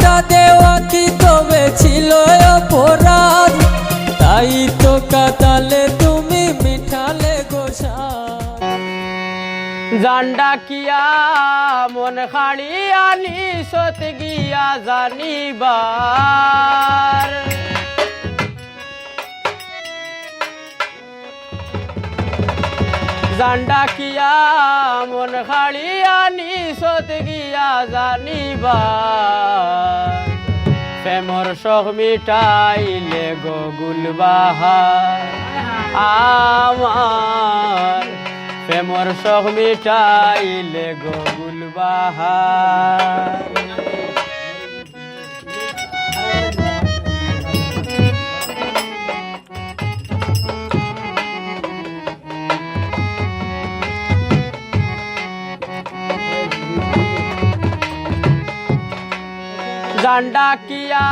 ভালোবাসা দেওয়া কি তবে ছিল অপরাধ? তাই তো কাতালে তুমি মিঠালে গোসা। জান্ডা কিয়া মন খাড়িয়া নিশত গিয়া জানিবার, জান্ডা কিয়া মন খাড়িয়া নিশত গিয়া জানিবার। প্রেমর শখ মিটাইলে গো গুলবাহার আমার, প্রেমর শখ মিটাইলে গো গুলবাহার। জান্ডা কিয়া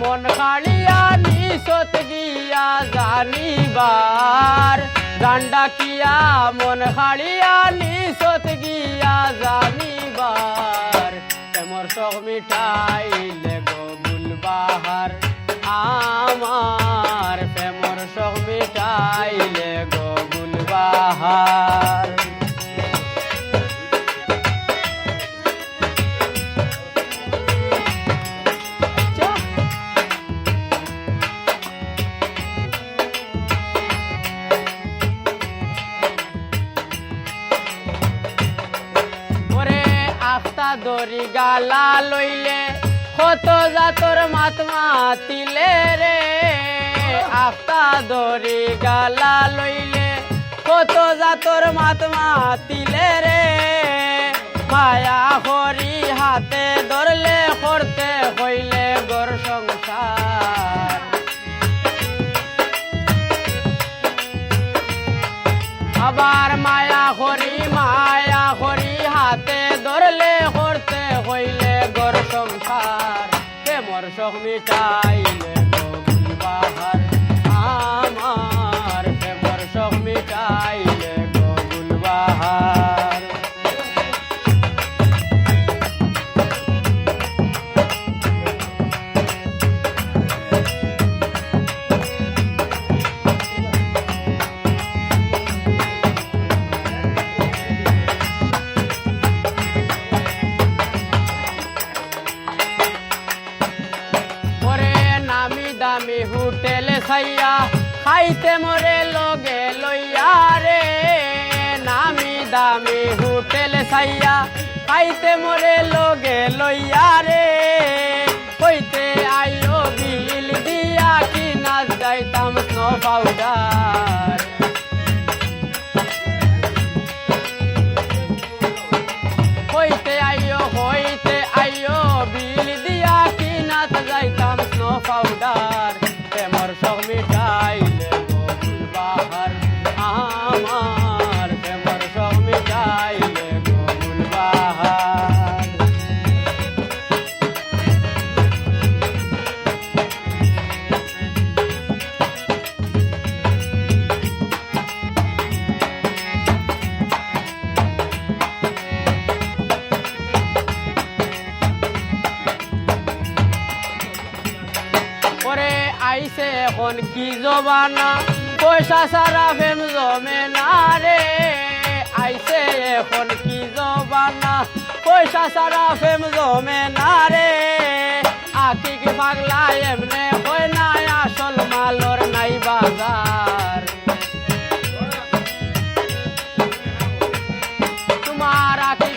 মন খাড়িয়া নিশত গিয়া জানিবার, জান্ডা কিয়া মন খাড়িয়া নিশত গিয়া জানিবার। প্রেমর শখ মিটাইলে গো গুলবাহার আমার, প্রেমর শখ মিটাইলে গো গুলবাহার। দরি গালা লইলে কত জাতর মাত মাতিলে রে, আফতা দরি গালা লইলে কত জাতর মাত মাতিলে রে। মায়া হরি হাতে ধরলে করতে হইলে গর সংসার, আবার মায়া হরি হাতে ধরলে করতে হইলে গর সংসার। প্রেমর শখ মিটাইলে গো গুলবাহার আমার, প্রেমর শখ মিটাইলে গো গুলবাহার। দামি হোটেল খাইয়া খাইতে মরে লগে লইয়া রে, নামি দামি হোটেল খাইয়া খাইতে মরে লগে লইয়া রে। কইতে আইও বিল দিয়া কি নাচ যাইতাম স্নো পাউডার, হইতে আইও বিল দিয়া কি নাচ যাইতাম স্নো পাউডার। প্রেমর শখ মিটাইলে গো গুলবাহার আমার, প্রেমর শখ মিটাইলে গো গুলবাহার। আইসে এখন কি জবানা, পয়সা সারা ফেম জমে না রে। আইসে এখন কি জবানা, পয়সা সারা ফেম জমে না রে। আকি কি পাগলা এমনে হয় না, আসল মালর নাই বাজার। তোমার আকি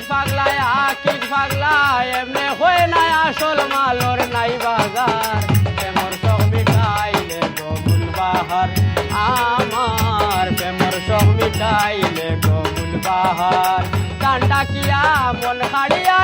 পাগলা এমনে হয় না, আসল মালর নাই বাজার। আমার প্রেমর শখ মিটাইলে গো গুলবাহার, জান্ডা কিয়া মন খাড়িয়া